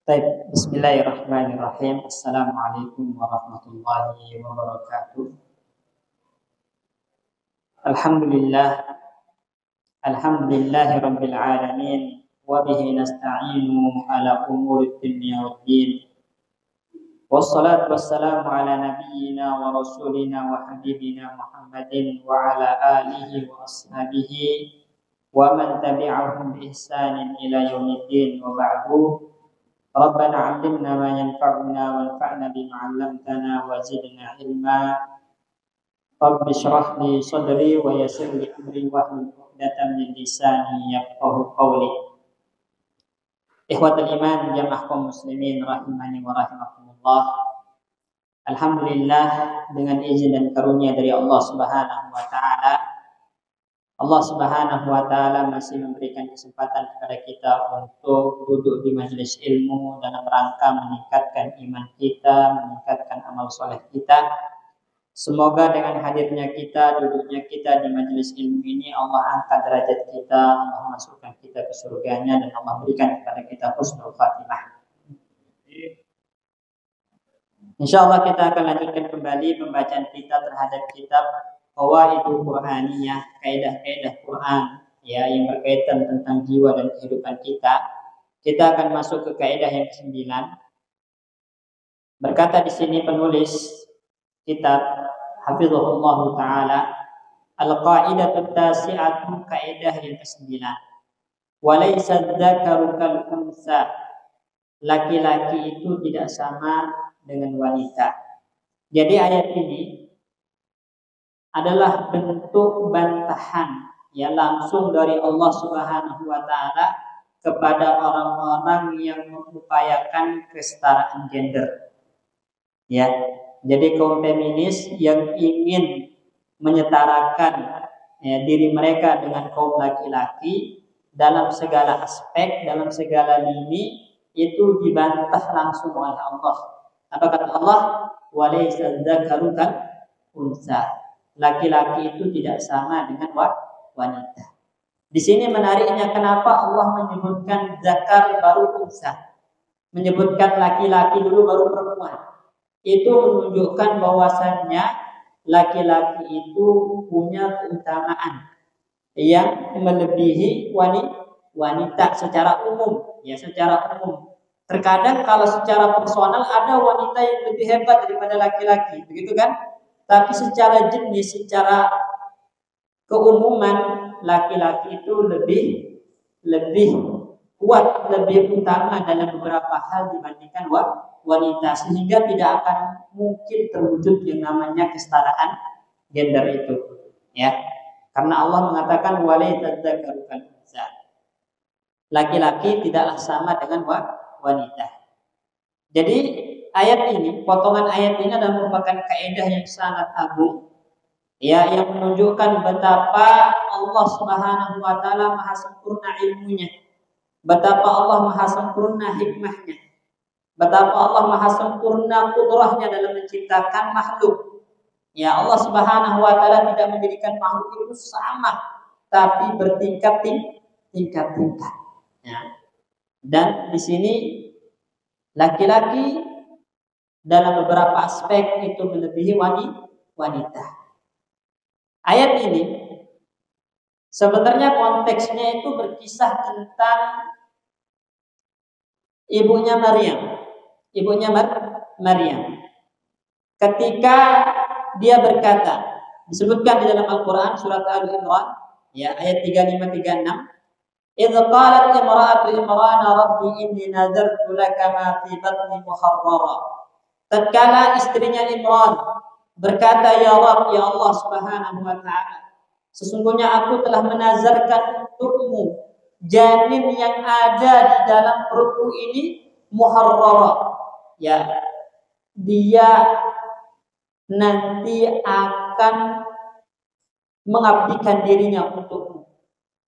Baik, Bismillahirrahmanirrahim. Assalamualaikum warahmatullahi wabarakatuh. Alhamdulillah, alhamdulillahi rabbil alamin. Wa bihi nasta'inu ala umuri dunya waddin. Wassalatu wassalamu ala nabiyyina wa rasulina wa habibina Muhammadin wa ala alihi wa ashabihi wa man tabi'ahum bi ihsanin ila yaumiddin wa ba'du. Rabbana 'allimna ma yanfa'una wanfa'na bima 'allamtana wa zidna ilma. Rabbi shrah li sadri wa yassir li amri wahlul 'uqdatam min lisani yafqahu qawli. Ikhwatul iman jamaah kaum muslimin rahimani wa rahimakumullah. Alhamdulillah, dengan izin dan karunia dari Allah Subhanahu wa taala, Allah Subhanahu wa taala masih memberikan kesempatan kepada kita untuk duduk di majelis ilmu dalam rangka meningkatkan iman kita, meningkatkan amal soleh kita. Semoga dengan hadirnya kita, duduknya kita di majelis ilmu ini, Allah angkat derajat kita, Allah masukkan kita ke surganya, dan Allah berikan kepada kita husnul khatimah. Insyaallah kita akan lanjutkan kembali pembacaan kita terhadap kitab Qawaidul Qur'aniyah, kaidah-kaidah Quran ya yang berkaitan tentang jiwa dan kehidupan kita. Kita akan masuk ke kaidah yang ke-9. Berkata di sini penulis kitab hafizahullah taala, al-qaidatu tasi'atu, kaidah yang ke-9. Wa laysa dzakaru kal unsa, laki-laki itu tidak sama dengan wanita. Jadi ayat ini adalah bentuk bantahan ya langsung dari Allah Subhanahu wa taala kepada orang-orang yang mengupayakan kesetaraan gender. Ya. Jadi kaum feminis yang ingin menyetarakan diri mereka dengan kaum laki-laki dalam segala aspek, dalam segala lini, itu dibantah langsung oleh Allah. Apa kata Allah? Wa laysa dzakaru kal unsa. Laki-laki itu tidak sama dengan wanita. Di sini menariknya kenapa Allah menyebutkan zakar baru unsa, menyebutkan laki-laki dulu baru perempuan. Itu menunjukkan bahwasannya laki-laki itu punya keutamaan yang melebihi wanita secara umum, ya secara umum. Terkadang kalau secara personal ada wanita yang lebih hebat daripada laki-laki, begitu kan? Tapi secara jenis, secara keumuman, laki-laki itu lebih kuat, lebih utama dalam beberapa hal dibandingkan wanita, sehingga tidak akan mungkin terwujud yang namanya kesetaraan gender itu, ya. Karena Allah mengatakan walaitadzakaru kal unsa. Laki-laki tidaklah sama dengan wanita. Jadi ayat ini, potongan ayat ini adalah merupakan kaidah yang sangat agung, ya, yang menunjukkan betapa Allah Subhanahu wa taala maha sempurna ilmunya, betapa Allah maha sempurna hikmahnya, betapa Allah maha sempurna kudrahnya dalam menciptakan makhluk. Ya, Allah Subhanahu wa taala tidak menjadikan makhluk itu sama, tapi bertingkat-tingkat. Ya. Dan di sini laki-laki dalam beberapa aspek itu melebihi wanita. Ayat ini sebenarnya konteksnya itu berkisah tentang ibunya Maryam. Maryam. Ketika dia berkata, disebutkan di dalam Al-Qur'an surat Al-Imran, ya, ayat 3536, "Idz qalat imra'atu Imran rabbi inni nadartu laka ma fi batni muharrara." Tatkala istrinya Imran berkata, "Ya Rabb, ya Allah Subhanahu wa taala, sesungguhnya aku telah menazarkan untukmu janin yang ada di dalam perutku ini muharrara." Ya, dia nanti akan mengabdikan dirinya untukmu.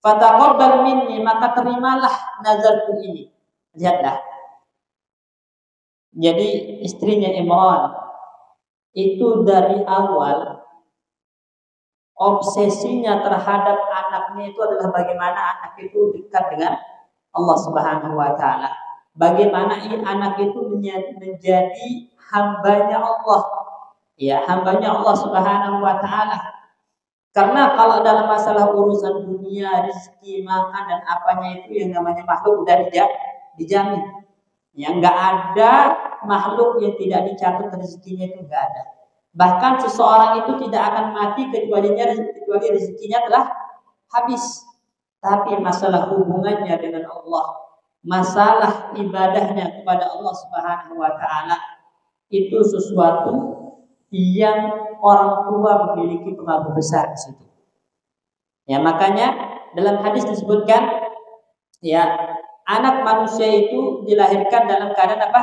Fataqabbal minni, maka terimalah nazarku ini. Lihatlah. Jadi istrinya Imran itu dari awal obsesinya terhadap anaknya itu adalah bagaimana anak itu dekat dengan Allah Subhanahu wa taala. bagaimana anak itu menjadi hambanya Allah. Ya, hambanya Allah Subhanahu wa taala. Karena kalau dalam masalah urusan dunia, rezeki, makan dan apanya itu yang namanya makhluk udah dijamin. Ya, nggak ada makhluk yang tidak dicatat rezekinya, itu nggak ada. Bahkan seseorang itu tidak akan mati kecuali rezekinya telah habis. Tapi masalah hubungannya dengan Allah, masalah ibadahnya kepada Allah Subhanahu wa taala, itu sesuatu yang orang tua memiliki pengaruh besar di situ. Ya, makanya dalam hadis disebutkan, ya, anak manusia itu dilahirkan dalam keadaan apa?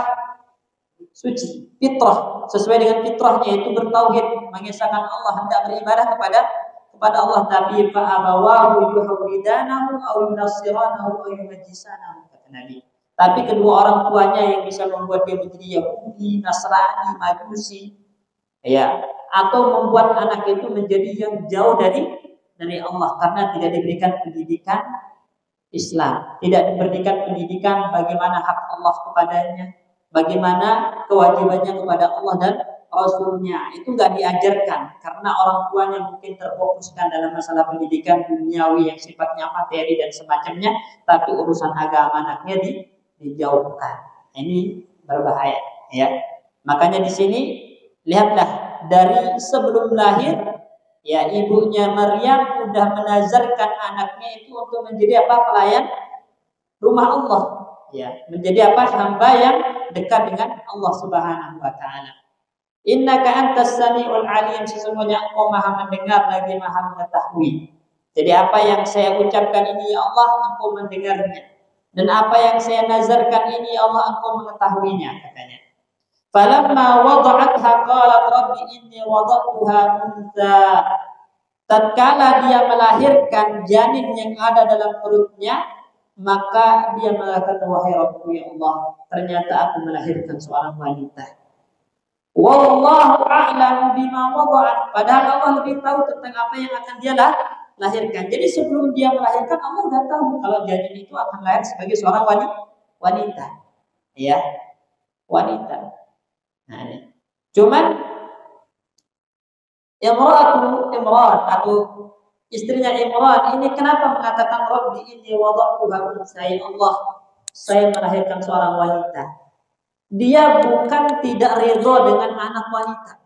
Suci, fitrah, sesuai dengan fitrahnya, itu bertauhid, mengesahkan Allah, hendak beribadah kepada Allah. Tapi fa abawahu yuhawidanahu aw yunassiranahu aw yumajjisanahu, kata Nabi. Tapi kedua orang tuanya yang bisa membuat dia menjadi Yahudi, Nasrani, Majusi, ya, atau membuat anak itu menjadi yang jauh dari Allah karena tidak diberikan pendidikan Islam, tidak diberikan pendidikan bagaimana hak Allah kepadanya, bagaimana kewajibannya kepada Allah dan Rasulnya. Itu nggak diajarkan karena orang tuanya mungkin terfokuskan dalam masalah pendidikan duniawi yang sifatnya materi dan semacamnya, tapi urusan agama anaknya dijauhkan. Ini berbahaya, ya. Makanya di sini lihatlah, dari sebelum lahir, ya, ibunya Maryam sudah menazarkan anaknya itu untuk menjadi apa? Pelayan rumah Allah, ya, menjadi apa? Hamba yang dekat dengan Allah Subhanahu wa taala. Innaka antas samiul alim, sesungguhnya Engkau Maha mendengar lagi Maha mengetahui. Jadi apa yang saya ucapkan ini, ya Allah, Engkau mendengarnya. Dan apa yang saya nazarkan ini, ya Allah, Engkau mengetahuinya, katanya. Falamma wada'atha qalat rabbi inni wada'tuha untha. Tatkala dia melahirkan janin yang ada dalam perutnya, maka dia mengatakan, wahai Rabbku, ya Allah, ternyata aku melahirkan seorang wanita. Wallahu a'lamu bima wada'at. Padahal Allah lebih tahu tentang apa yang akan dia lahirkan. Jadi sebelum dia melahirkan, Allah sudah tahu kalau janin itu akan lahir sebagai seorang wanita. Ya, wanita. Nah, ini. Cuman Imran atau istrinya Imran ini kenapa mengatakan Rabbi inni wada'tuha untha, ya Allah, saya melahirkan seorang wanita. Dia bukan tidak ridha dengan anak wanita,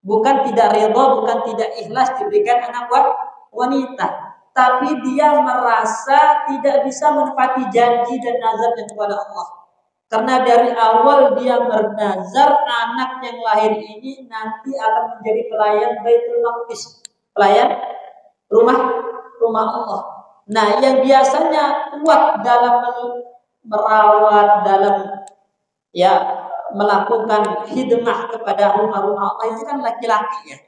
bukan tidak ridha, bukan tidak ikhlas diberikan anak wanita, tapi dia merasa tidak bisa menepati janji dan nazarnya kepada Allah. Karena dari awal dia bernazar anak yang lahir ini nanti akan menjadi pelayan Baitul Maqdis, pelayan rumah Allah. Nah, yang biasanya kuat dalam merawat, dalam, ya, melakukan hidmah kepada rumah-rumah Allah itu kan laki-laki, ya.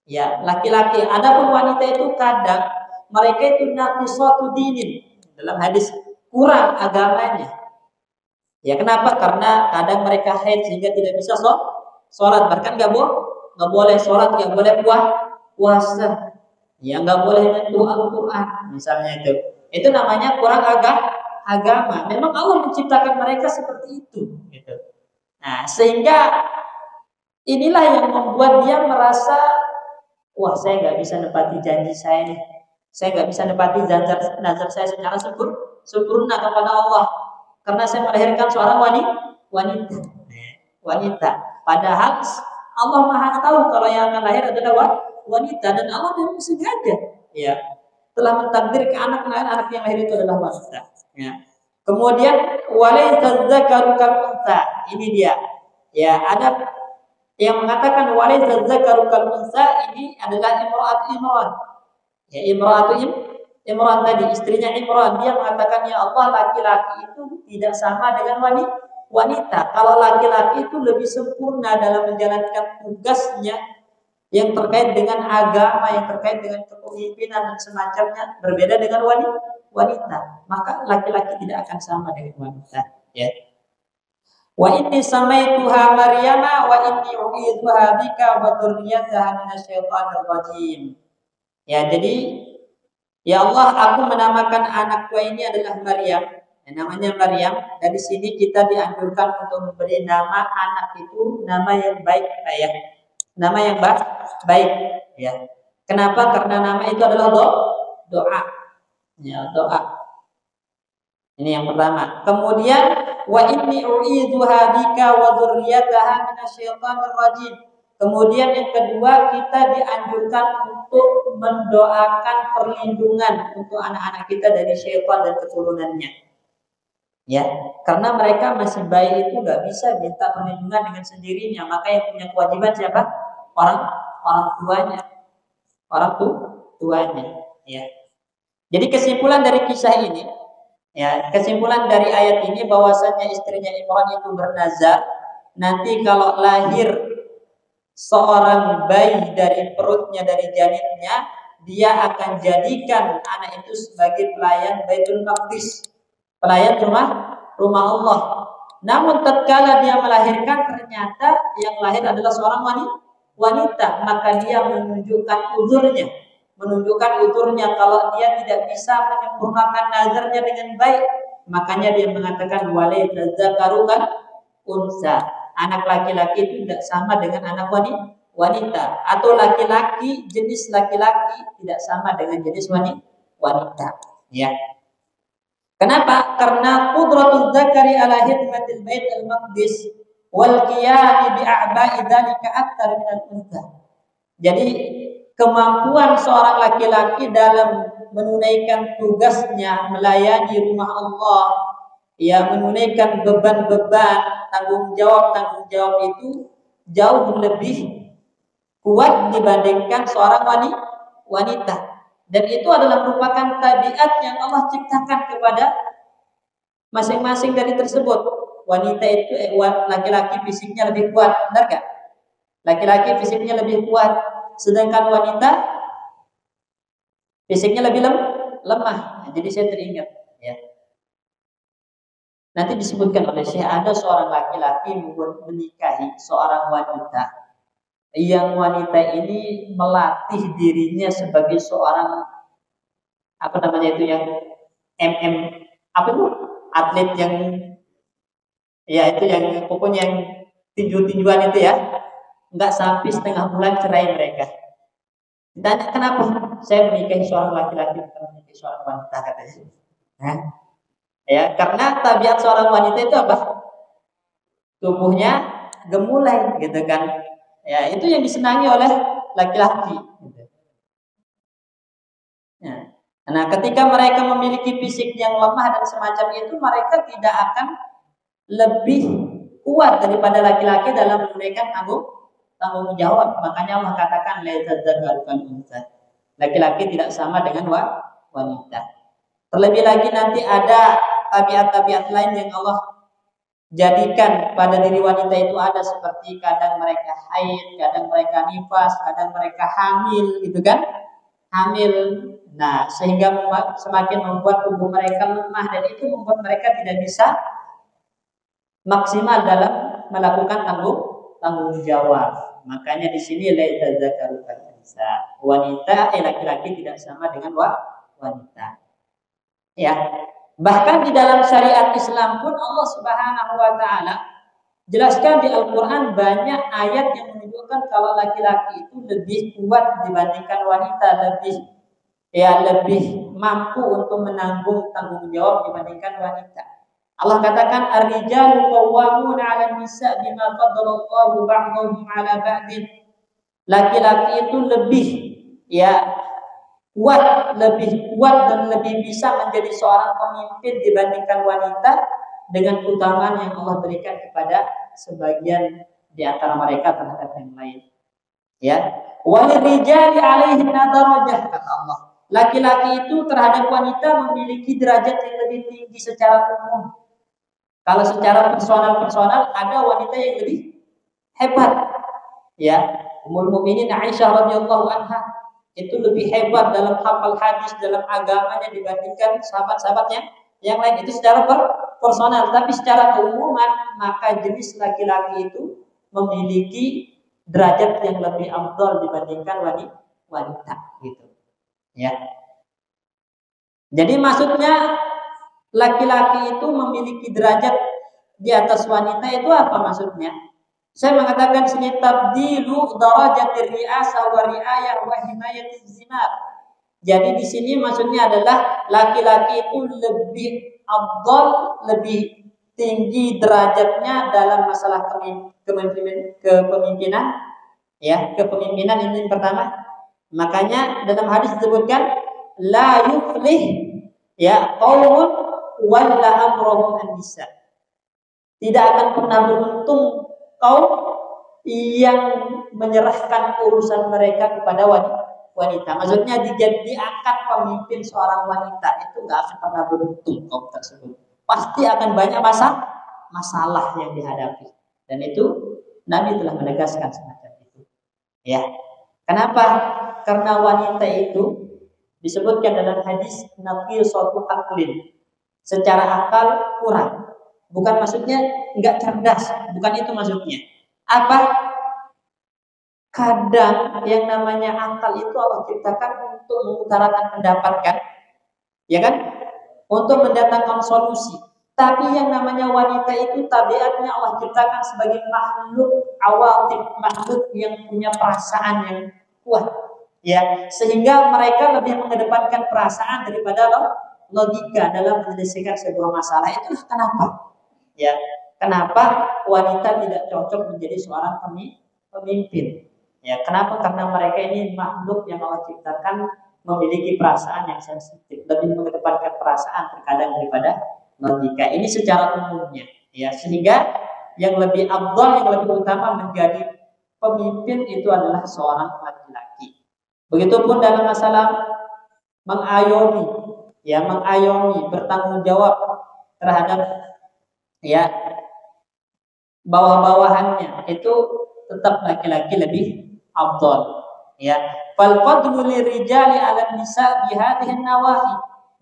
Ya, laki-laki. Adapun wanita itu kadang mereka itu naqisatu dinin, dalam hadis kurang agamanya. Ya, kenapa? Karena kadang mereka haid sehingga tidak bisa sholat, bahkan nggak boleh sholat, nggak boleh puasa, ya, nggak boleh menyentuh Al-Quran, misalnya itu. Itu namanya kurang agama. Memang Allah menciptakan mereka seperti itu, gitu. Nah, sehingga inilah yang membuat dia merasa, wah, saya nggak bisa nepati janji saya nih, saya nggak bisa nepati nazar saya secara sempurna kepada Allah. Karena saya melahirkan seorang wanita. Padahal Allah Maha tahu kalau yang akan lahir adalah wanita, dan Allah memang sengaja, ya, telah mentakdirkan anak yang lahir itu adalah wanita. Ya. Kemudian walaysa dzakaru kal untha. Ini dia. Ya, ada yang mengatakan walaysa dzakaru kal untha, ini adalah Imran. Ya, Imran tadi, istrinya Imran, dia mengatakan, ya Allah, laki-laki itu tidak sama dengan wanita. Kalau laki-laki itu lebih sempurna dalam menjalankan tugasnya yang terkait dengan agama, yang terkait dengan kepemimpinan dan semacamnya, berbeda dengan wanita. Maka laki-laki tidak akan sama dengan wanita, ya. Wa inni samaituha Maryama wa inni u'idzuha bika wa dzurriyyataha minasyaitonir rajim. Ya, jadi, ya Allah, aku menamakan anakku ini adalah Maryam, namanya Maryam. Dari sini kita dianjurkan untuk memberi nama anak itu nama yang baik, ya. Nama yang baik, ya. Kenapa? Karena nama itu adalah doa. Ya, doa. Ini yang pertama. Kemudian wa inni u'idzuha bika wa dzurriyyataha minasyaitonir rajim. Kemudian yang kedua, kita dianjurkan untuk mendoakan perlindungan untuk anak-anak kita dari syaitan dan keturunannya. Ya, karena mereka masih bayi itu nggak bisa minta perlindungan dengan sendirinya, maka yang punya kewajiban siapa? Orang tuanya. Orang tuanya, ya. Jadi kesimpulan dari kisah ini, ya, kesimpulan dari ayat ini bahwasanya istrinya Imran itu bernazar nanti kalau lahir seorang bayi dari perutnya, dari janinnya, dia akan jadikan anak itu sebagai pelayan Baitul Maqdis, pelayan rumah Allah. Namun tatkala dia melahirkan, ternyata yang lahir adalah seorang wanita, maka dia menunjukkan uzurnya kalau dia tidak bisa menyempurnakan nazarnya dengan baik. Makanya dia mengatakan walaysa dzakaru kal unsa. Anak laki-laki itu tidak sama dengan anak wanita, atau laki-laki jenis laki-laki tidak sama dengan jenis wanita, ya. Kenapa? Karena qudratul dzakari ala hidmatil baitul maqdis wal qiyam bi a'ba'i dzalika aktsar min al-unsa. Jadi kemampuan seorang laki-laki dalam menunaikan tugasnya melayani rumah Allah, ya, menunaikan beban-beban, tanggung jawab itu jauh lebih kuat dibandingkan seorang wanita. Dan itu adalah merupakan tabiat yang Allah ciptakan kepada masing-masing dari tersebut. Wanita itu laki-laki fisiknya lebih kuat, benar gak? Laki-laki fisiknya lebih kuat, sedangkan wanita fisiknya lebih lemah. Jadi saya teringat, ya. Nanti disebutkan oleh Syekh, ada seorang laki-laki menikahi seorang wanita, yang wanita ini melatih dirinya sebagai seorang yang atlet yang, ya, itu yang pokoknya yang tinju-tinjuan itu, ya. Enggak sampai setengah bulan cerai mereka. Ditanya kenapa? Saya menikahi seorang laki-laki bukan menikahi seorang wanita, katanya. Nah, ya, karena tabiat seorang wanita itu apa? Tubuhnya gemulai, gitu kan? Ya, itu yang disenangi oleh laki-laki. Ya. Nah, ketika mereka memiliki fisik yang lemah dan semacam itu, mereka tidak akan lebih kuat daripada laki-laki dalam menunaikan tanggung jawab. Makanya Allah katakan laki-laki tidak sama dengan wanita. Terlebih lagi nanti ada tabiat-tabiat lain yang Allah jadikan pada diri wanita itu, ada seperti kadang mereka haid, kadang mereka nifas, kadang mereka hamil, gitu kan? Hamil. Nah, sehingga semakin membuat tubuh mereka lemah, dan itu membuat mereka tidak bisa maksimal dalam melakukan tanggung jawab. Makanya di sini laisa dzakaru kal unsa. Wanita laki-laki tidak sama dengan wanita. Ya. Bahkan di dalam syariat Islam pun Allah Subhanahu wa taala jelaskan di Al-Qur'an banyak ayat yang menunjukkan kalau laki-laki itu lebih kuat dibandingkan wanita, lebih mampu untuk menanggung tanggung jawab dibandingkan wanita. Allah katakan ar-rijalu qawwamuna 'alan nisa' bima faddalallahu ba'dahum 'ala ba'din. Laki-laki itu lebih lebih kuat dan lebih bisa menjadi seorang pemimpin dibandingkan wanita dengan keutamaan yang Allah berikan kepada sebagian di antara mereka terhadap yang lain. Ya, walirijali 'alaihinna darajah, kata Allah. Laki-laki itu terhadap wanita memiliki derajat yang lebih tinggi secara umum. Kalau secara personal ada wanita yang lebih hebat. Ya, Ummul Mukminin Aisyah radhiyallahu anha itu lebih hebat dalam hafal hadis, dalam agamanya dibandingkan sahabat-sahabatnya yang lain. Itu secara personal, tapi secara keumuman maka jenis laki-laki itu memiliki derajat yang lebih afdal dibandingkan wanita, gitu. Ya. Jadi maksudnya laki-laki itu memiliki derajat di atas wanita, itu apa maksudnya? Saya mengatakan sini tabdilu darajatir ri'asah wa ri'ayah wa himayatiz zimar. Jadi di sini maksudnya adalah laki-laki itu lebih afdal, lebih tinggi derajatnya dalam masalah kepemimpinan, ya, kepemimpinan ini yang pertama. Makanya dalam hadis disebutkan la yuflih ya qaumun walla amruhum an-nisa. Tidak akan pernah beruntung kaum yang menyerahkan urusan mereka kepada wanita. Maksudnya diangkat pemimpin seorang wanita itu nggak akan pernah beruntung kaum tersebut. Pasti akan banyak masalah yang dihadapi. Dan itu Nabi telah menegaskan semacam itu. Ya. Kenapa? Karena wanita itu disebutkan dalam hadis naqisatu aqlin. Secara akal kurang. Bukan maksudnya enggak cerdas, bukan itu maksudnya. Apa? Kadang yang namanya akal itu Allah ciptakan untuk mengutarakan pendapat kan? Ya kan? Untuk mendatangkan solusi. Tapi yang namanya wanita itu tabiatnya Allah ciptakan sebagai makhluk awatif, makhluk yang punya perasaan yang kuat. Ya, sehingga mereka lebih mengedepankan perasaan daripada logika dalam menyelesaikan sebuah masalah. Itulah kenapa. Ya, kenapa wanita tidak cocok menjadi seorang pemimpin? Ya, kenapa? Karena mereka ini makhluk yang Allah ciptakan memiliki perasaan yang sensitif, lebih mengedepankan perasaan terkadang daripada logika. Ini secara umumnya, ya, sehingga yang lebih afdal, yang lebih utama menjadi pemimpin itu adalah seorang laki-laki. Begitupun dalam masalah mengayomi, ya, mengayomi, bertanggung jawab terhadap ya bawah-bawahannya, itu tetap laki-laki lebih afdal. Ya, fal fadlu lirijali 'ala nisa bi hadhihi nawahi.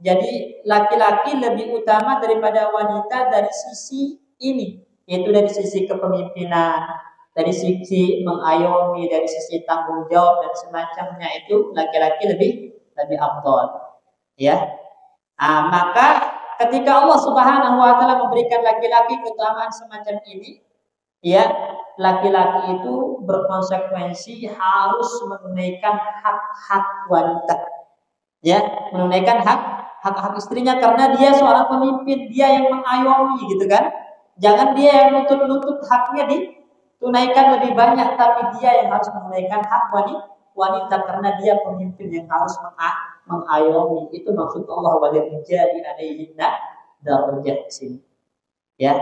Jadi laki-laki lebih utama daripada wanita dari sisi ini, yaitu dari sisi kepemimpinan, dari sisi mengayomi, dari sisi tanggung jawab dan semacamnya, itu laki-laki lebih afdal. Ya. Maka ketika Allah Subhanahu wa taala memberikan laki-laki keutamaan semacam ini, ya, laki-laki itu berkonsekuensi harus menunaikan hak-hak wanita. Ya, menunaikan hak-hak istrinya karena dia seorang pemimpin, dia yang mengayomi gitu kan. Jangan dia yang nuntut haknya ditunaikan lebih banyak, tapi dia yang harus menunaikan hak wanita karena dia pemimpin yang harus mengayomi. Itu maksud Allah walirijali 'alaihinna darajah di sini. Ya.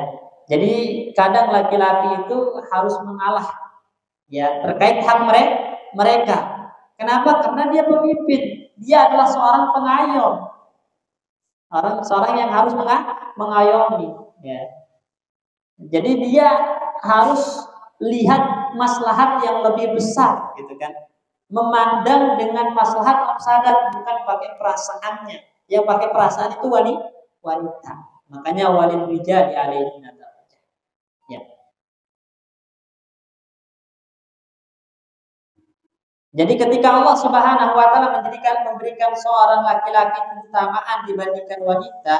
Jadi kadang laki-laki itu harus mengalah, ya, terkait hak mereka. Kenapa? Karena dia pemimpin. Dia adalah seorang pengayom. Seorang yang harus mengayomi, ya. Jadi dia harus lihat maslahat yang lebih besar, gitu kan. Memandang dengan maslahat mafsadat, bukan pakai perasaannya. Yang pakai perasaan itu wanita. Makanya walil rijali 'alaihinna darajah. Ya. Jadi ketika Allah Subhanahu wa taala memberikan seorang laki-laki keutamaan dibandingkan wanita,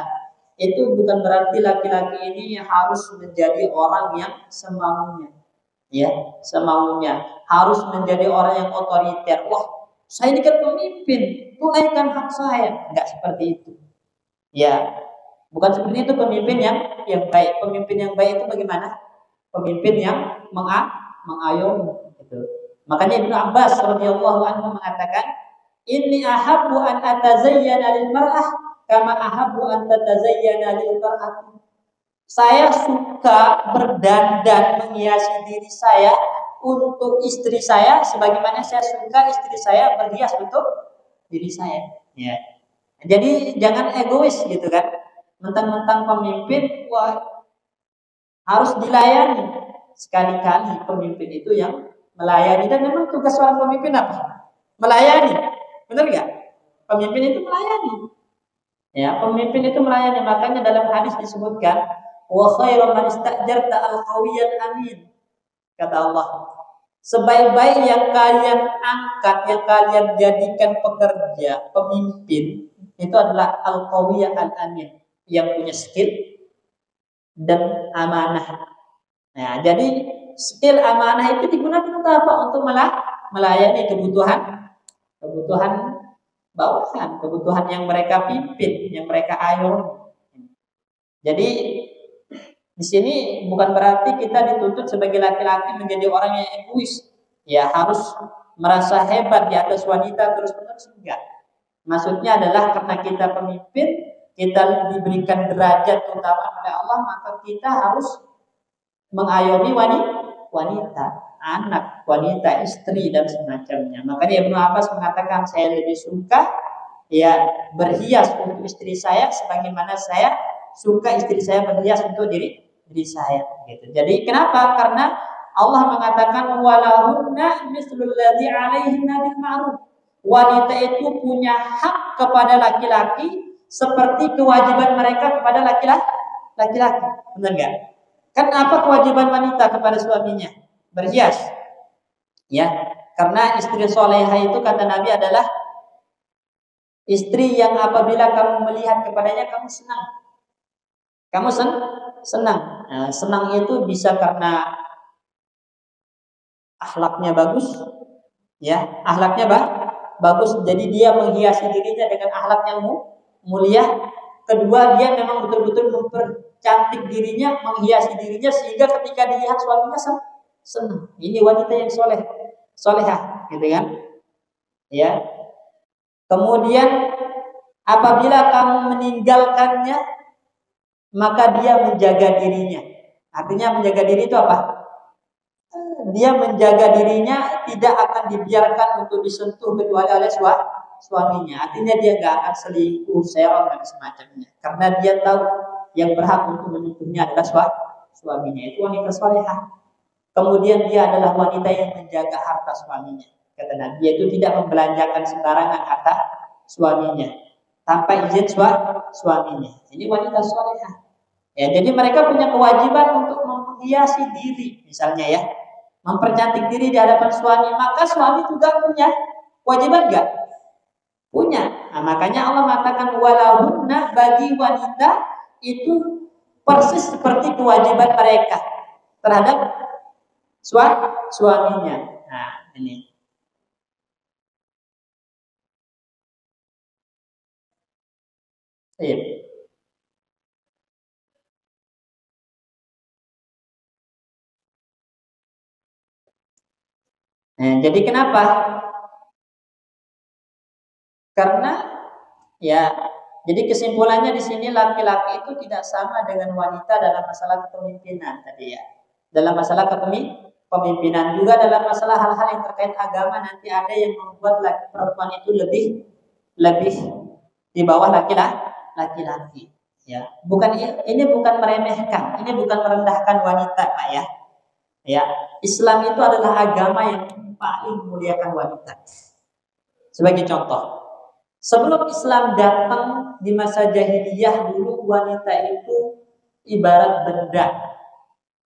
itu bukan berarti laki-laki ini harus menjadi orang yang semaunya. Ya, semaunya. Harus menjadi orang yang otoriter. Wah, saya ini kan pemimpin, tunaikan hak saya. Enggak seperti itu. Ya, bukan seperti itu pemimpin yang baik. Pemimpin yang baik itu bagaimana? Pemimpin yang mengayomi, gitu. Makanya Ibnu Abbas radhiyallahu anhu mengatakan, "Inni ahabbu an atazayyana lil mar'ah kama ahabbu an tatazayyana lil mar'ah." Saya suka berdandan menghiasi diri saya untuk istri saya sebagaimana saya suka istri saya berhias untuk diri saya. Ya. Jadi jangan egois gitu kan. Mentang-mentang pemimpin, wah, harus dilayani. Sekali-kali pemimpin itu yang melayani, dan memang tugas seorang pemimpin apa? Melayani. Benar enggak? Pemimpin itu melayani. Ya, pemimpin itu melayani. Makanya dalam hadis disebutkan, wa khairu man istajarta al-qawiyyal amin. Kata Allah, sebaik-baik yang kalian angkat, yang kalian jadikan pekerja, pemimpin, itu adalah al-qawiyyal amin, yang punya skill dan amanah. Nah, jadi skill amanah itu digunakan untuk apa? Untuk melayani kebutuhan bawahan, kebutuhan yang mereka pimpin, yang mereka ayomi. Jadi di sini bukan berarti kita dituntut sebagai laki-laki menjadi orang yang egois. Ya harus merasa hebat di atas wanita terus-menerus, enggak. Maksudnya adalah karena kita pemimpin, kita diberikan derajat utama oleh Allah, maka kita harus mengayomi wanita, anak, wanita, istri dan semacamnya. Makanya Ibnu Abbas mengatakan, saya lebih suka ya berhias untuk istri saya sebagaimana saya suka istri saya berhias untuk diri saya gitu. Jadi kenapa? Karena Allah mengatakan walahunna mislul ladzi 'alaihinna bil ma'ruf. Wanita itu punya hak kepada laki-laki seperti kewajiban mereka kepada laki-laki. Benar enggak? Kan apa kewajiban wanita kepada suaminya? Berhias. Ya, karena istri soleha itu kata Nabi adalah istri yang apabila kamu melihat kepadanya kamu senang. Kamu senang. Nah, senang itu bisa karena akhlaknya bagus, ya, akhlaknya bagus. Jadi dia menghiasi dirinya dengan akhlak yang mulia. Kedua, dia memang betul-betul mempercantik dirinya, menghiasi dirinya sehingga ketika dilihat suaminya senang. Ini wanita yang solehah, gitu kan? Ya. Kemudian apabila kamu meninggalkannya, maka dia menjaga dirinya. Artinya menjaga diri itu apa? Dia menjaga dirinya tidak akan dibiarkan untuk disentuh kecuali oleh suaminya. Artinya dia gak akan selingkuh, serong dan semacamnya. Karena dia tahu yang berhak untuk menyentuhnya adalah suaminya. Itu wanita salehah. Kemudian dia adalah wanita yang menjaga harta suaminya. Kata Nabi, dia itu tidak membelanjakan sembarangan harta suaminya tanpa izin suaminya. Ini wanita salehah. Ya, jadi mereka punya kewajiban untuk menghiasi diri, misalnya ya, mempercantik diri di hadapan suami. Maka suami juga punya kewajiban enggak? Punya. Nah, makanya Allah mengatakan walahunna, bagi wanita itu persis seperti kewajiban mereka terhadap suaminya. Nah, ini. Iya. Nah, jadi kenapa? Karena ya, jadi kesimpulannya di sini laki-laki itu tidak sama dengan wanita dalam masalah kepemimpinan tadi ya. Dalam masalah kepemimpinan juga dalam masalah hal-hal yang terkait agama nanti ada yang membuat perempuan itu lebih di bawah laki-laki. Ya, ini bukan meremehkan, ini bukan merendahkan wanita, Pak ya. Ya, Islam itu adalah agama yang paling memuliakan wanita. Sebagai contoh, sebelum Islam datang di masa jahiliyah dulu, wanita itu ibarat benda.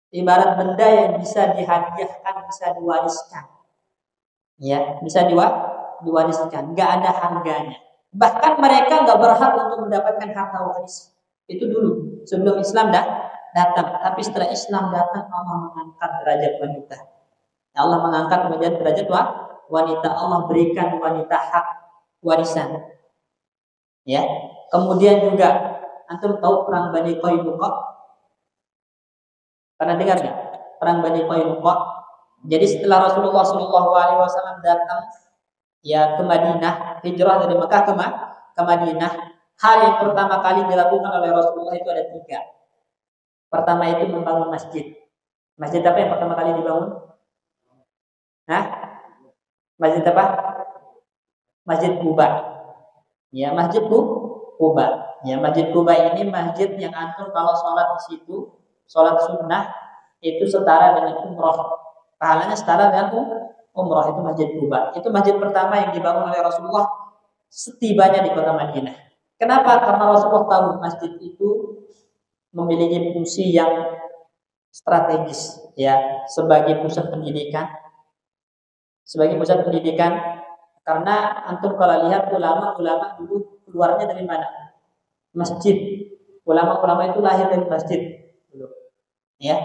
Ibarat benda yang bisa dihadiahkan, bisa diwariskan. Ya, bisa diwariskan, nggak ada harganya. Bahkan mereka nggak berhak untuk mendapatkan harta waris. Itu dulu, sebelum Islam datang. Tapi setelah Islam datang, Allah mengangkat derajat wanita. Allah mengangkat derajat wanita. Allah berikan wanita hak warisan. Ya. Kemudian juga antum tahu perang Bani Qainuqa? Pernah dengar nggak? Perang Bani Qainuqa. Jadi setelah Rasulullah SAW datang ya ke Madinah, hijrah dari Mekah ke Madinah, hal yang pertama kali dilakukan oleh Rasulullah itu ada 3. Pertama itu membangun masjid. Masjid apa yang pertama kali dibangun? Hah? Masjid apa? Masjid Quba. Ya, Masjid Quba. Ya, Masjid Quba ini masjid yang antum kalau sholat di situ, sholat sunnah itu setara dengan umroh. Pahalanya setara dengan umroh. Itu Masjid Quba. Itu masjid pertama yang dibangun oleh Rasulullah setibanya di kota Madinah. Kenapa? Karena Rasulullah tahu masjid itu memiliki fungsi yang strategis ya, sebagai pusat pendidikan. Karena antum kalau lihat ulama dulu keluarnya dari mana? Masjid. Ulama-ulama itu lahir dari masjid. Ya.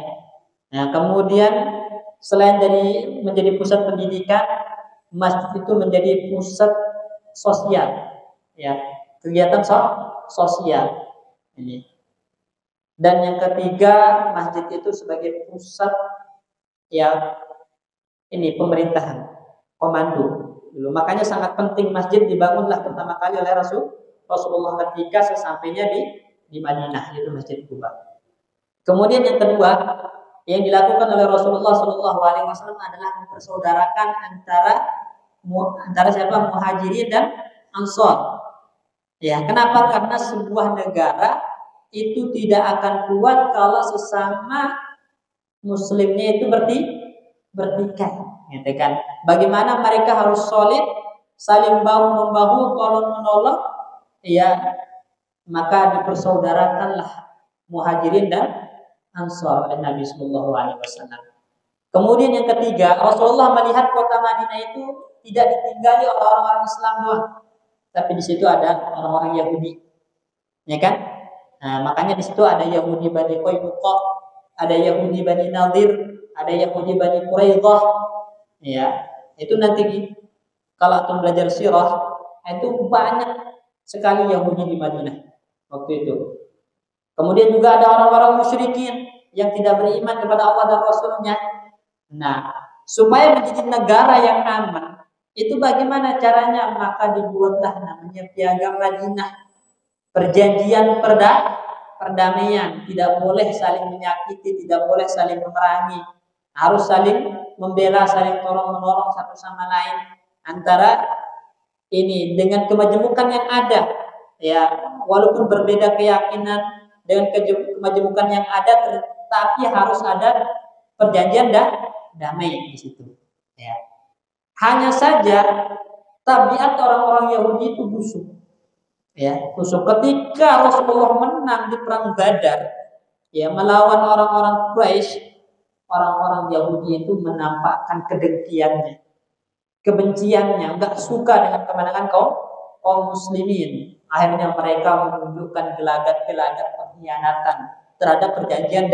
Nah, kemudian selain dari menjadi pusat pendidikan, masjid itu menjadi pusat sosial, ya, kegiatan sosial ini. Dan yang ketiga, masjid itu sebagai pusat, ya, ini pemerintahan, komando. Dulu makanya sangat penting masjid dibangunlah pertama kali oleh Rasulullah ketika sesampainya di Madinah, yaitu Masjid Quba. Kemudian yang kedua yang dilakukan oleh Rasulullah SAW adalah mempersaudarakan antara siapa, Muhajirin dan Ansor. Ya, kenapa? Karena sebuah negara itu tidak akan kuat kalau sesama muslimnya itu bertikai, gitu kan? Bagaimana mereka harus solid, saling bahu membahu, tolong menolong, ya, maka dipersaudarakanlah Muhajirin dan Ansor oleh Nabi Sallallahu Alaihi Wasallam. Kemudian yang ketiga, Rasulullah melihat kota Madinah itu tidak ditinggali oleh orang-orang Islam doang, tapi di situ ada orang-orang Yahudi, ya kan? Nah, makanya di situ ada Yahudi Bani Qainuqa, ada Yahudi Bani Nadir, ada Yahudi Bani Quraidah, ya. Itu nanti kalau antum belajar sirah, itu banyak sekali Yahudi di Madinah waktu itu. Kemudian juga ada orang-orang musyrikin yang tidak beriman kepada Allah dan Rasulnya. Nah, supaya menjadi negara yang aman, itu bagaimana caranya? Maka dibuatlah namanya Piagam Madinah, perjanjian perdamaian. Tidak boleh saling menyakiti, tidak boleh saling memerangi, harus saling membela, saling tolong menolong satu sama lain. Antara ini dengan kemajemukan yang ada, ya, walaupun berbeda keyakinan, dengan kemajemukan yang ada, tetapi harus ada perjanjian damai di situ. Ya. Hanya saja tabiat orang-orang Yahudi itu busuk. Ya, busuk. Ketika Rasulullah menang di perang Badar, ya, melawan orang-orang Quraisy, orang-orang Yahudi itu menampakkan kedengkiannya, kebenciannya, enggak suka dengan kemenangan kaum muslimin. Akhirnya mereka menunjukkan gelagat-gelagat pengkhianatan terhadap perjanjian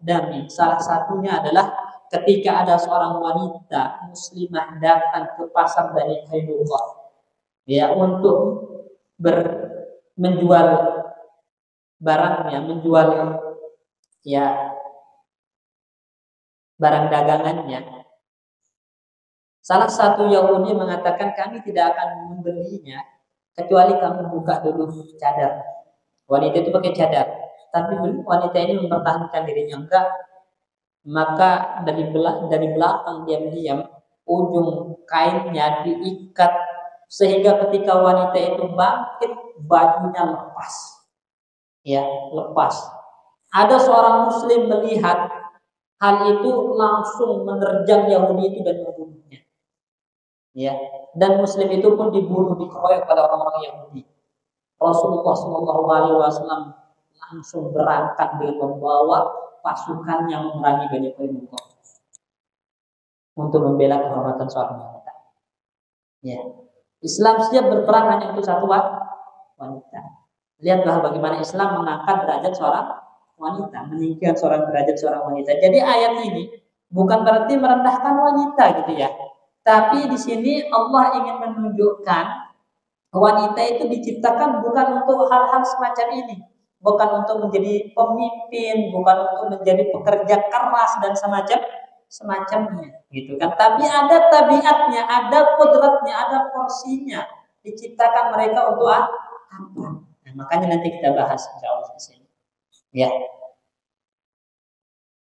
damai. Salah satunya adalah ketika ada seorang wanita muslimah datang ke pasar Bani Qainuqa, ya, untuk menjual barangnya, menjual, ya, barang dagangannya. Salah satu Yahudi mengatakan, kami tidak akan membelinya kecuali kamu buka dulu cadar. Wanita itu pakai cadar, tapi wanita ini mempertahankan dirinya, enggak. Maka dari belakang diam-diam ujung kainnya diikat, sehingga ketika wanita itu bangkit, bajunya lepas. Ya, lepas. Ada seorang muslim melihat hal itu, langsung menerjang Yahudi itu dan membunuhnya. Ya, dan muslim itu pun dibunuh, dikeroyok pada orang-orang Yahudi. Rasulullah SAW langsung berangkat dengan membawa pasukan yang memerangi Bani Qainuqa untuk membela kehormatan seorang wanita. Ya, Islam siap berperang hanya untuk satu wanita. Lihatlah bagaimana Islam mengangkat derajat seorang wanita, meninggikan derajat seorang wanita. Jadi ayat ini bukan berarti merendahkan wanita, gitu ya. Tapi di sini Allah ingin menunjukkan wanita itu diciptakan bukan untuk hal-hal semacam ini, bukan untuk menjadi pemimpin, bukan untuk menjadi pekerja keras dan semacamnya, gitu kan. Tapi ada tabiatnya, ada kodratnya, ada porsinya. Diciptakan mereka untuk apa? Nah, makanya nanti kita bahas insyaallah di sini. Ya.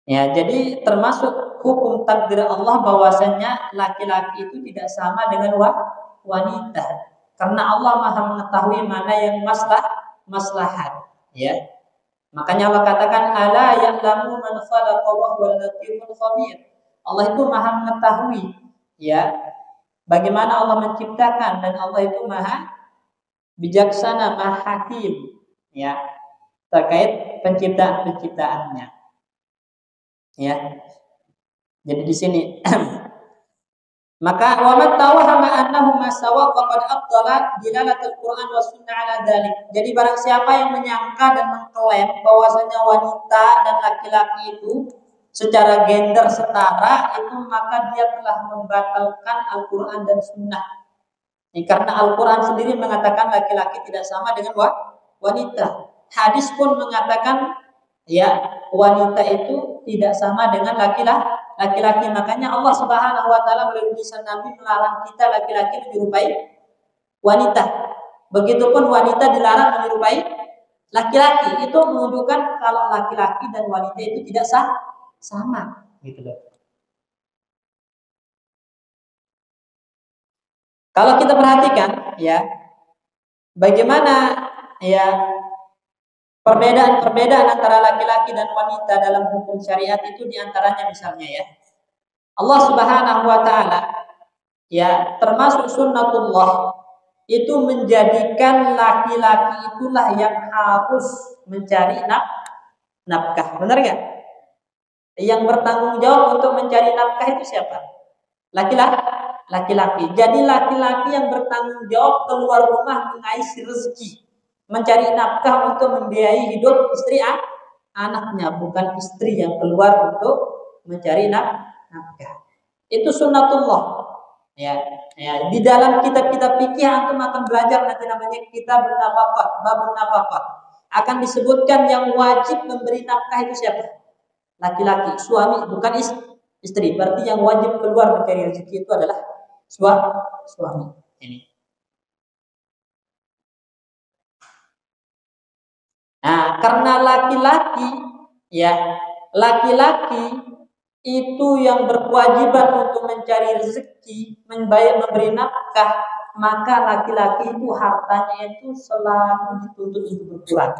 Ya, jadi termasuk hukum takdir Allah bahwasanya laki-laki itu tidak sama dengan wanita. Karena Allah Maha mengetahui mana yang maslahat, ya. Makanya Allah katakan ala ya'lamu man khalaqa wa huwal latiful khabir. Allah itu Maha mengetahui, ya, bagaimana Allah menciptakan, dan Allah itu Maha bijaksana, Maha hakim, ya, terkait penciptaannya. Ya. Jadi di sini Maka wa man tawahama annahu ma sawa faqad abtala dilalatul Qur'an was sunnah ala dzalik. Jadi barang siapa yang menyangka dan mengklaim bahwasanya wanita dan laki-laki itu secara gender setara, itu maka dia telah membatalkan Al-Qur'an dan sunnah. Ini karena Al-Qur'an sendiri mengatakan laki-laki tidak sama dengan wanita. Hadis pun mengatakan ya wanita itu tidak sama dengan laki-laki. Makanya Allah Subhanahu wa taala melalui lisan Nabi melarang kita laki-laki menyerupai wanita. Begitupun wanita dilarang menyerupai laki-laki. Itu menunjukkan kalau laki-laki dan wanita itu tidak sama, gitu loh. Kalau kita perhatikan ya, bagaimana ya perbedaan antara laki-laki dan wanita dalam hukum syariat itu diantaranya misalnya ya, Allah Subhanahu wa taala ya termasuk sunnatullah itu menjadikan laki-laki itulah yang harus mencari nafkah. Benar nggak? Yang bertanggung jawab untuk mencari nafkah itu siapa? Laki-laki. Jadi laki-laki yang bertanggung jawab keluar rumah mengais rezeki, mencari nafkah untuk membiayai hidup istri anaknya, bukan istri yang keluar untuk mencari nafkah. Itu sunnatullah. Ya, di dalam kitab-kitab fikih antum akan belajar nanti namanya kitabun nafaqat, babun nafaqat. Akan disebutkan yang wajib memberi nafkah itu siapa? Laki-laki, suami, bukan istri. Berarti yang wajib keluar mencari rezeki itu adalah suami. Ini. Nah, karena laki-laki itu yang berkewajiban untuk mencari rezeki, memberi nafkah, maka laki-laki itu hartanya itu selalu dituntut untuk berkurang.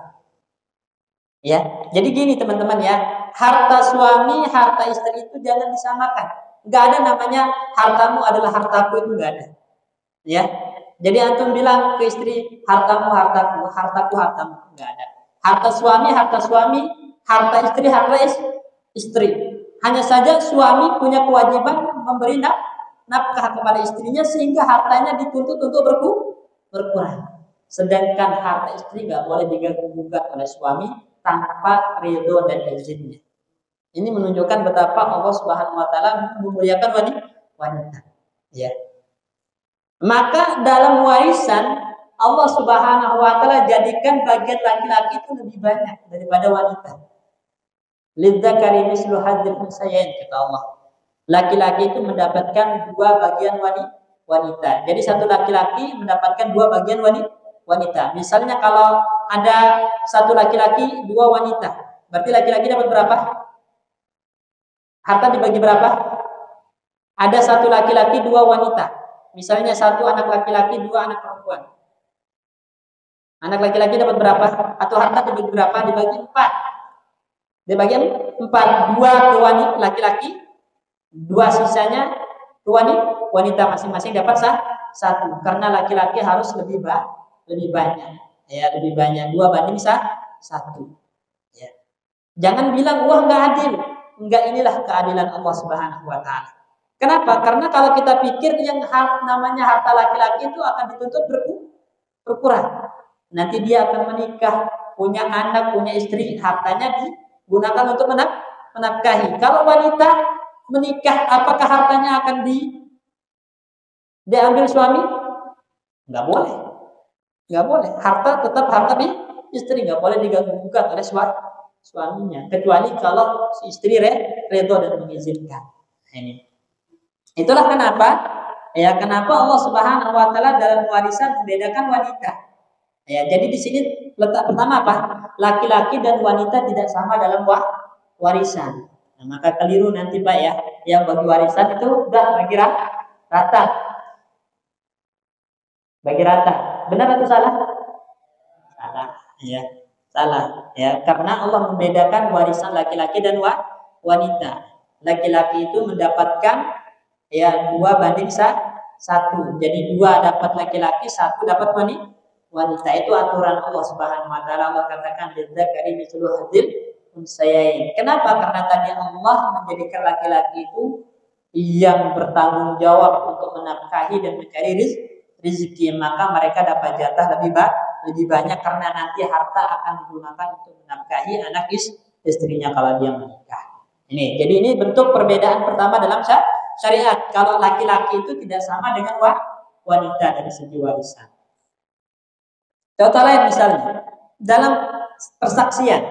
Ya, jadi gini teman-teman ya, harta suami, harta istri itu jangan disamakan. Enggak ada namanya hartamu adalah hartaku, itu enggak ada. Ya, jadi antum bilang ke istri hartamu hartaku, hartaku hartamu, enggak ada. Harta suami, harta istri, harta istri. Hanya saja suami punya kewajiban memberi nafkah kepada istrinya sehingga hartanya dituntut untuk berkurang. Sedangkan harta istri nggak boleh diganggu-gugat oleh suami tanpa ridho dan izinnya. Ini menunjukkan betapa Allah Subhanahu wa taala memuliakan wanita. Ya. Maka dalam warisan Allah Subhanahu wa taala jadikan bagian laki-laki itu lebih banyak daripada wanita. Lidzakari mislu hadzil unsayain, kata Allah. Laki-laki itu mendapatkan 2 bagian wanita. Jadi satu laki-laki mendapatkan 2 bagian wanita. Misalnya kalau ada satu laki-laki 2 wanita, berarti laki-laki dapat berapa? Harta dibagi berapa? Ada satu laki-laki 2 wanita. Misalnya satu anak laki-laki 2 anak perempuan. Anak laki-laki dapat berapa? Atau harta dibagi berapa? Dibagi 4. Dibagi 4. 2 ke wanita laki-laki, 2 sisanya ke wanita, masing-masing dapat 1. Karena laki-laki harus lebih banyak. Ya, lebih banyak. 2 banding 1. Ya. Jangan bilang wah enggak adil. Enggak, inilah keadilan Allah Subhanahu wa taala. Kenapa? Karena kalau kita pikir yang namanya harta laki-laki itu akan dituntut berkurang. Nanti dia akan menikah, punya anak, punya istri, hartanya digunakan untuk menafkahi. Kalau wanita menikah, apakah hartanya akan diambil suami? Enggak boleh. Enggak boleh. Harta tetap harta istri, enggak boleh diganggu-gugat oleh suaminya, kecuali kalau si istri redho dan mengizinkan. Ini. Itulah kenapa Allah Subhanahu wa taala dalam warisan membedakan wanita. Ya, jadi di sini letak pertama apa? Laki-laki dan wanita tidak sama dalam warisan. Nah, maka keliru nanti Pak ya, yang bagi warisan itu udah bagi rata. Bagi rata. Benar atau salah? Salah, ya. Salah, ya. Karena Allah membedakan warisan laki-laki dan wanita. Laki-laki itu mendapatkan 2 banding 1. Jadi 2 dapat laki-laki, 1 dapat wanita. Itu aturan Allah Subhanahu wa taala. Allah katakan lidzakari mithlu hadzil unsayain. Kenapa? Karena tadi Allah menjadikan laki-laki itu yang bertanggung jawab untuk menafkahi dan mencari rezeki, maka mereka dapat jatah lebih banyak karena nanti harta akan digunakan untuk menafkahi anak istrinya kalau dia menikah. Jadi ini bentuk perbedaan pertama dalam syariat. Kalau laki-laki itu tidak sama dengan wanita dari segi warisan. Contoh lain misalnya dalam persaksian.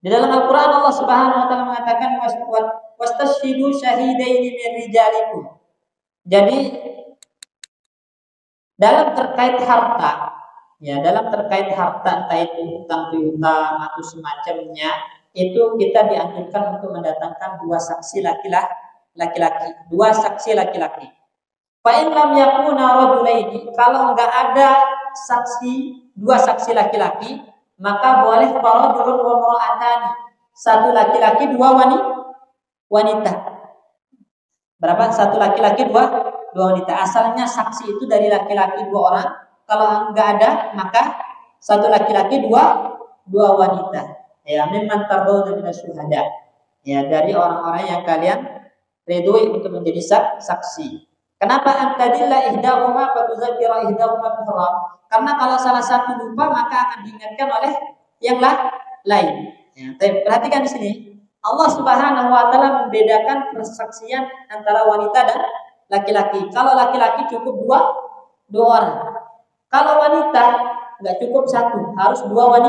Di dalam Al-Quran Allah Subhanahu Wa Taala mengatakan wastashhidu syahidaini min rijalikum. Jadi dalam terkait harta, entah itu hutang piutang atau semacamnya, itu kita dianjurkan untuk mendatangkan dua saksi laki-laki. Fa in lam yakuna rajulaini, kalau enggak ada dua saksi laki-laki, maka boleh farajulun wa mar'atani, satu laki-laki dua wanita. Berapa? Satu laki-laki dua wanita. Asalnya saksi itu dari laki-laki dua orang. Kalau enggak ada, maka satu laki-laki dua wanita. Ya, mimman tardawna minas syuhada. Ya, dari orang-orang yang kalian ridhoi untuk menjadi saksi. Kenapa antadilla ihdahuma fa tuzakkira ihdahuma ukhra? Karena kalau salah satu lupa maka akan diingatkan oleh yang lain. Ya, perhatikan di sini. Allah Subhanahu wa taala membedakan persaksian antara wanita dan laki-laki. Kalau laki-laki cukup dua orang. Kalau wanita nggak cukup satu, harus dua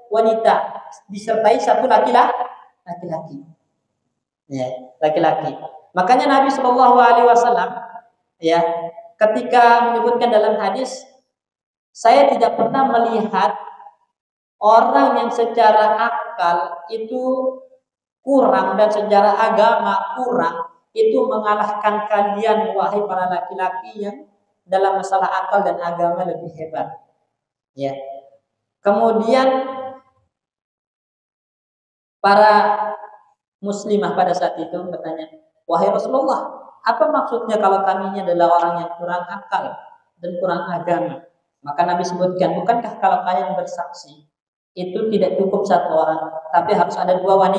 wanita disertai satu laki-laki. Ya, laki-laki. Makanya Nabi Shallallahu Alaihi Wasallam ketika menyebutkan dalam hadis, saya tidak pernah melihat orang yang secara akal itu kurang dan secara agama kurang itu mengalahkan kalian wahai para laki-laki yang dalam masalah akal dan agama lebih hebat. Ya. Kemudian para muslimah pada saat itu bertanya, wahai Rasulullah, apa maksudnya kalau kami ini adalah orang yang kurang akal dan kurang agama? Maka Nabi sebutkan, bukankah kalau kalian bersaksi itu tidak cukup satu orang, tapi harus ada dua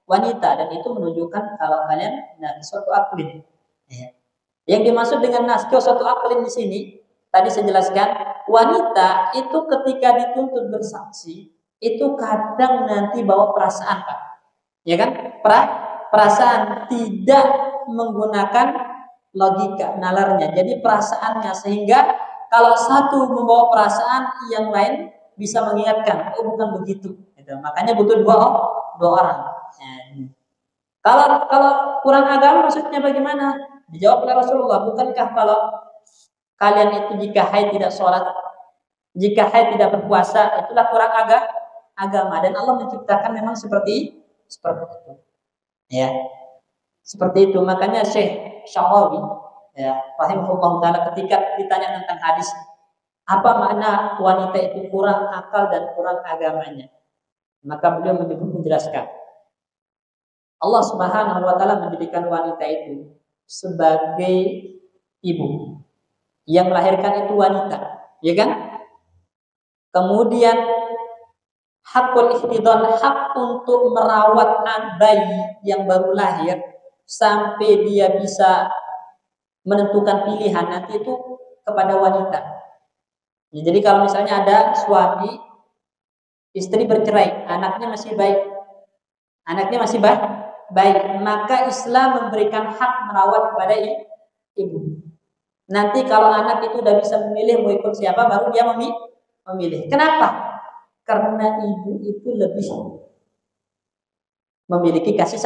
wanita, dan itu menunjukkan kalau kalian suatu aklin. Ya. Yang dimaksud dengan naskah suatu aklin di sini, tadi saya jelaskan, wanita itu ketika dituntut bersaksi itu kadang nanti bawa perasaan, Pak. Ya kan? Perasaan, tidak menggunakan logika nalarnya. Jadi perasaannya, sehingga kalau satu membawa perasaan, yang lain bisa mengingatkan, oh bukan begitu. Gitu. Makanya butuh dua orang. Kalau kurang agama maksudnya bagaimana? Dijawab oleh Rasulullah, bukankah kalau kalian itu jika haid tidak sholat, jika haid tidak berpuasa, itulah kurang agama. Dan Allah menciptakan memang seperti itu. Ya. Seperti itu. Makanya Syekh Syarawi rahimahullah taala ketika ditanya tentang hadis, apa makna wanita itu kurang akal dan kurang agamanya, maka beliau menjelaskan, Allah Subhanahu wa taala menjadikan wanita itu sebagai ibu. Yang melahirkan itu wanita, ya kan? Kemudian hakul ihtidhan, hak untuk merawat bayi yang baru lahir sampai dia bisa menentukan pilihan nanti itu kepada wanita. Ya, jadi kalau misalnya ada suami, istri bercerai, anaknya masih baik, maka Islam memberikan hak merawat kepada ibu. Nanti kalau anak itu udah bisa memilih mau ikut siapa, baru dia memilih. Kenapa? Karena ibu itu lebih memiliki kasih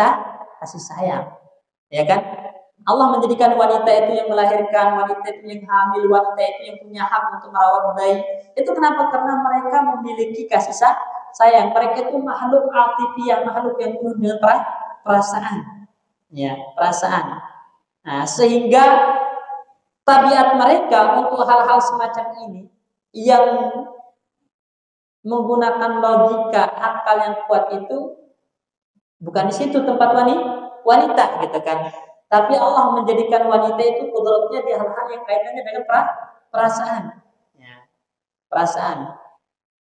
sayang, ya kan? Allah menjadikan wanita itu yang melahirkan, wanita itu yang hamil, wanita itu yang punya hak untuk merawat bayi. Itu kenapa? Karena mereka memiliki kasih sayang. Mereka itu makhluk altifiyah, makhluk yang penuh dengan perasaan. Ya, perasaan. Nah, sehingga tabiat mereka untuk hal-hal semacam ini yang menggunakan logika akal yang kuat itu bukan di situ tempat wanita, gitu kan? Tapi Allah menjadikan wanita itu kudratnya di hal-hal yang kaitannya dengan perasaan, ya, perasaan.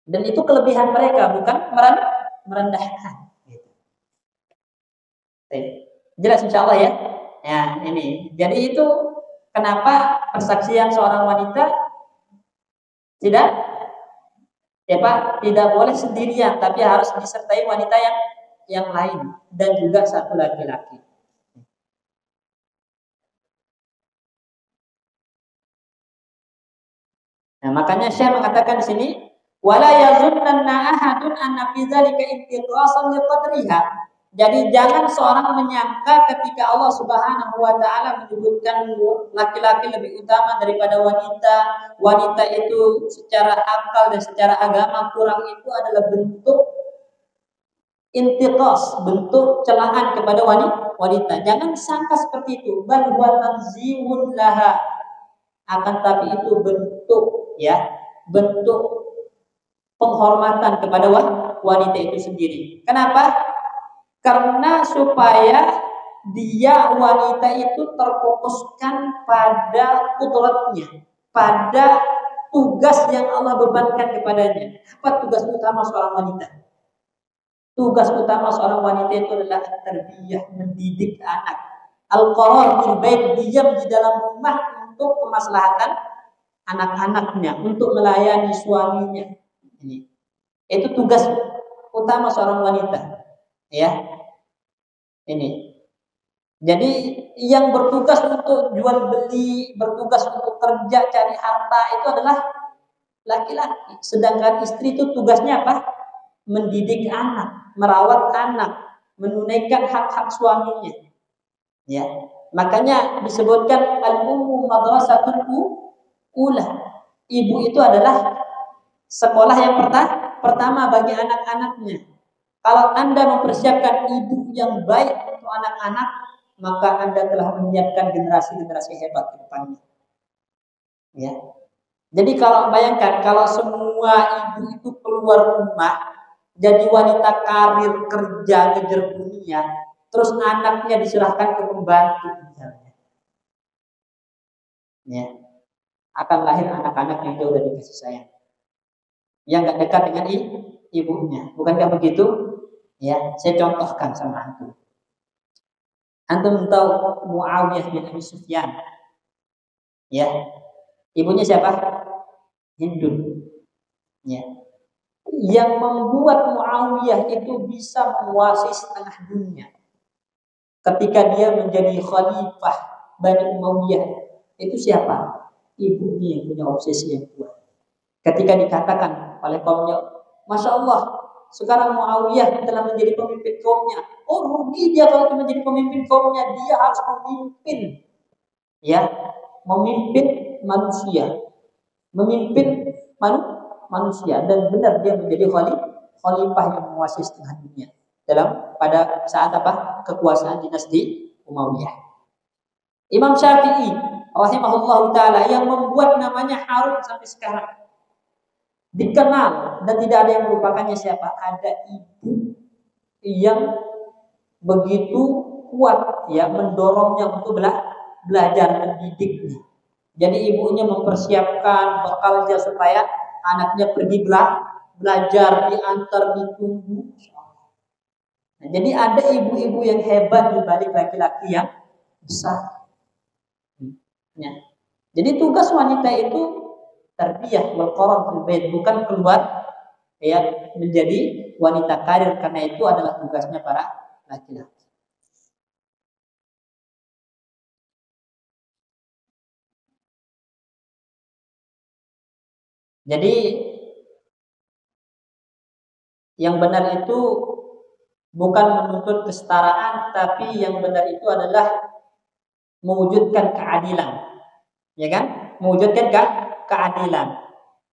Dan itu kelebihan mereka, bukan merendahkan. Jelas insyaallah ya. Ya, ini. Jadi itu kenapa persaksian seorang wanita tidak tidak boleh sendirian, tapi harus disertai wanita yang lain dan juga satu laki-laki. Nah, makanya Syekh mengatakan di sini, wala yazunnanna ahadun anna fi dzalika intiqasan liqadriha. Jadi jangan seorang menyangka ketika Allah Subhanahu wa taala menyebutkan laki-laki lebih utama daripada wanita, wanita itu secara akal dan secara agama kurang, itu adalah bentuk intiqas, bentuk celaan kepada wanita. Jangan sangka seperti itu. Bal huwa tanzihun laha. Akan tapi itu bentuk penghormatan kepada wanita itu sendiri. Kenapa? Karena supaya dia wanita itu terfokuskan pada kudratnya, pada tugas yang Allah bebankan kepadanya. Apa tugas utama seorang wanita? Tugas utama seorang wanita itu adalah tarbiyah, mendidik anak. Al-qarar fil bait, diam di dalam rumah untuk kemaslahatan anak-anaknya, untuk melayani suaminya. Itu tugas utama seorang wanita. Ya. Ini. Jadi yang bertugas untuk jual beli, bertugas untuk kerja cari harta itu adalah laki-laki. Sedangkan istri itu tugasnya apa? Mendidik anak, merawat anak, menunaikan hak-hak suaminya. Ya. Makanya disebutkan al-ummu madrasatul ula. Ibu itu adalah sekolah yang pertama bagi anak-anaknya. Kalau Anda mempersiapkan ibu yang baik untuk anak-anak, maka Anda telah menyiapkan generasi-generasi hebat ke depannya. Ya. Jadi kalau bayangkan kalau semua ibu itu keluar rumah jadi wanita karir, kerja, ngejar dunia, terus anaknya diserahkan ke pembantu misalnya. Ya. Akan lahir anak-anak yang jauh dari kasih sayang. Yang enggak dekat dengan ibunya. Bukankah begitu? Ya, saya contohkan sama antum. Antum tahu Muawiyah bin Abi Sufyan? Ya. Ibunya siapa? Hindun. Ya. Yang membuat Muawiyah itu bisa menguasai setengah dunia. Ketika dia menjadi khalifah Bani Umayyah, itu siapa? Ibunya yang punya obsesi yang kuat. Ketika dikatakan oleh kaumnya, Masya Allah, sekarang Muawiyah telah menjadi pemimpin kaumnya. Oh, rugi dia kalau menjadi pemimpin kaumnya. Dia harus memimpin, ya, memimpin manusia, memimpin manusia. Dan benar dia menjadi khalifah yang menguasai setengah dunia pada saat kekuasaan dinasti Umayyah. Imam Syafi'i rahimahullah taala yang membuat namanya harum sampai sekarang, dikenal dan tidak ada yang melupakannya siapa? Ada ibu yang begitu kuat ya mendorongnya untuk belajar, mendidiknya. Jadi ibunya mempersiapkan bekalnya supaya anaknya pergi belajar, diantar, ditunggu. Nah, jadi ada ibu-ibu yang hebat di balik laki-laki yang besar. Ya. Jadi tugas wanita itu tarbiyah wal qarar fil bait, bukan keluar ya menjadi wanita karir, karena itu adalah tugasnya para laki-laki. Jadi yang benar itu bukan menuntut kesetaraan, tapi yang benar itu adalah mewujudkan keadilan. Ya kan? Mewujudkan keadilan.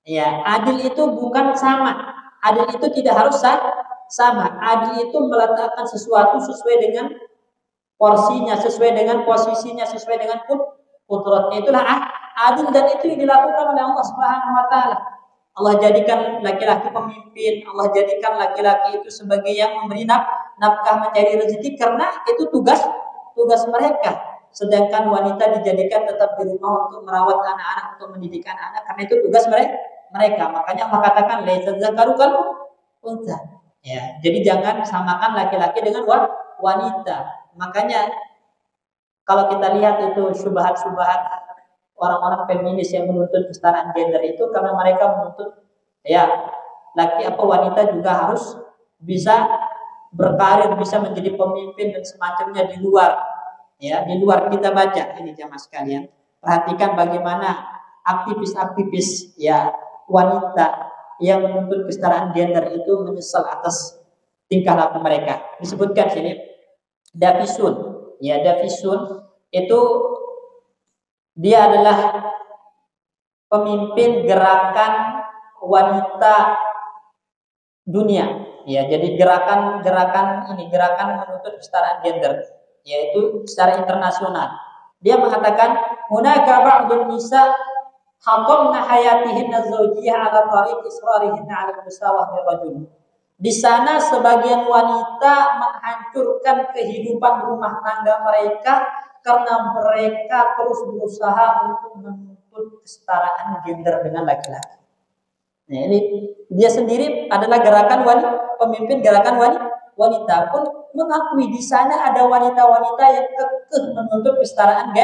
Ya, adil itu bukan sama. Adil itu tidak harus sama. Adil itu meletakkan sesuatu sesuai dengan porsinya, sesuai dengan posisinya, sesuai dengan kudratnya. Itulah adil, dan itu yang dilakukan oleh Allah Subhanahu wa taala. Allah jadikan laki-laki pemimpin, Allah jadikan laki-laki itu sebagai yang memberi nafkah, mencari rezeki, karena itu tugas mereka. Sedangkan wanita dijadikan tetap di rumah untuk merawat anak-anak, untuk mendidik anak-anak, karena itu tugas mereka. Makanya Allah katakan laisa dzakaru kal unsa. Ya, jadi jangan samakan laki-laki dengan wanita. Makanya kalau kita lihat itu syubhat-syubhat orang-orang feminis yang menuntut kesetaraan gender itu karena mereka menuntut ya laki apa wanita juga harus bisa berkarir, bisa menjadi pemimpin dan semacamnya di luar. Ya, di luar kita baca ini jamaah sekalian. Perhatikan bagaimana aktivis-aktivis ya wanita yang menuntut kesetaraan gender itu menyesal atas tingkah laku mereka. Disebutkan sini Davisun. Ya, Davisun itu dia adalah pemimpin gerakan wanita dunia. Ya, jadi gerakan menuntut kesetaraan gender, yaitu secara internasional. Dia mengatakan, "Hunaka ba'dun nisa hatamna hayatihinna zawjiyah ala tariq israrihinna ala musawah birrajul." Di sana sebagian wanita menghancurkan kehidupan rumah tangga mereka karena mereka terus berusaha untuk menuntut kesetaraan gender dengan laki-laki. Nah, ini dia sendiri adalah pemimpin gerakan wanita pun mengakui di sana ada wanita-wanita yang kekeh menuntut kesetaraan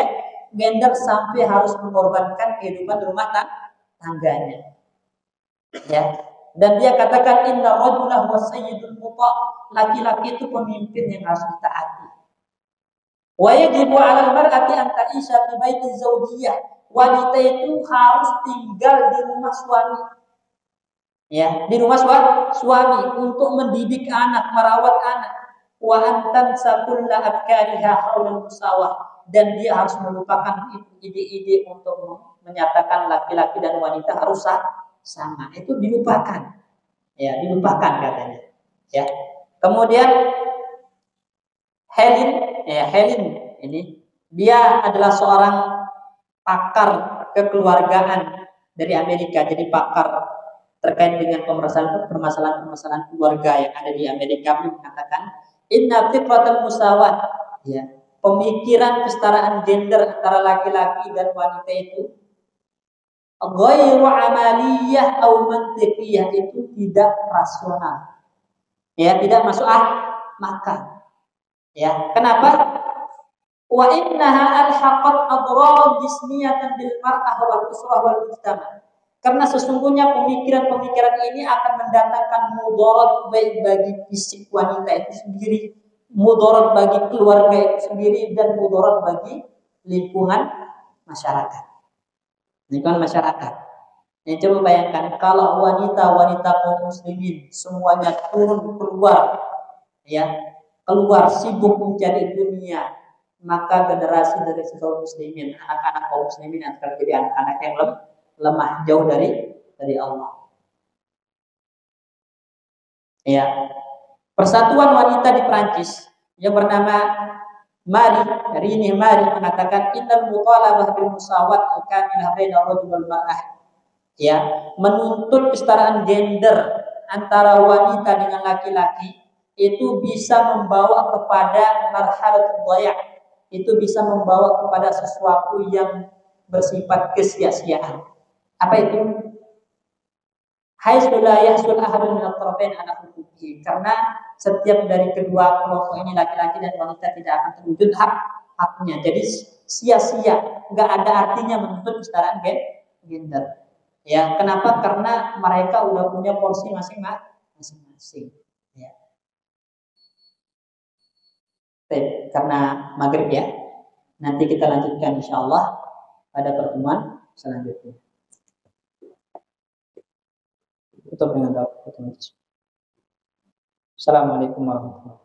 gender sampai harus mengorbankan kehidupan rumah tangganya. Ya. Dan dia katakan inna rajulah wasayyidul muta', laki-laki itu pemimpin yang harus ditaati. Wa yajibu 'alal mar'ati an ta'isha fi baiti zawjiyah. Wanita itu harus tinggal di rumah suami. Ya, di rumah suami untuk mendidik anak, merawat anak. Wa antan sakulla afkariha haulal musawah, dan dia harus melupakan ide-ide untuk menyatakan laki-laki dan wanita harus sama. Itu dilupakan. Ya, dilupakan katanya. Ya. Kemudian Helen ini dia adalah seorang pakar kekeluargaan dari Amerika. Jadi pakar terkait dengan permasalahan keluarga yang ada di Amerika, mengatakan inna fitratal musawat, ya, pemikiran kesetaraan gender antara laki-laki dan wanita itu ghairu amaliyah atau mantiqiyah, itu tidak rasional. Ya, tidak masuk akal. Ya, kenapa? Wa innaha alhaqat adrar jismiyatan bil mar'ah wal usrah wal mujtama'. Karena sesungguhnya pemikiran-pemikiran ini akan mendatangkan mudarat baik bagi fisik wanita itu sendiri, mudarat bagi keluarga itu sendiri, dan mudarat bagi lingkungan masyarakat. Lingkungan masyarakat. Yang coba bayangkan kalau wanita-wanita kaum muslimin semuanya turun keluar, ya, keluar sibuk mencari dunia, maka generasi dari kaum muslimin, anak-anak kaum muslimin akan menjadi anak-anak yang lemah, jauh dari Allah. Ya. Persatuan wanita di Prancis yang bernama Hari ini mengatakan innal mutalabah bil musawat kamilah baina rajul wal mar'ah. Ya, menuntut kesetaraan gender antara wanita dengan laki-laki itu bisa membawa kepada marhalatul dhaya'. Itu bisa membawa kepada sesuatu yang bersifat kesia-siaan. Apa itu? Haitsu la yahsul ahadun min at-tarafain ala huquqihi, karena setiap dari kedua kelompok ini, laki-laki dan wanita, tidak akan terwujud haknya. Jadi sia-sia, enggak ada artinya menuntut kesetaraan gender. Ya, kenapa? Karena mereka udah punya porsi masing-masing. Ya. Karena maghrib ya. Nanti kita lanjutkan insyaallah pada pertemuan selanjutnya. Tutup dengan doa. Assalamualaikum warahmatullahi wabarakatuh.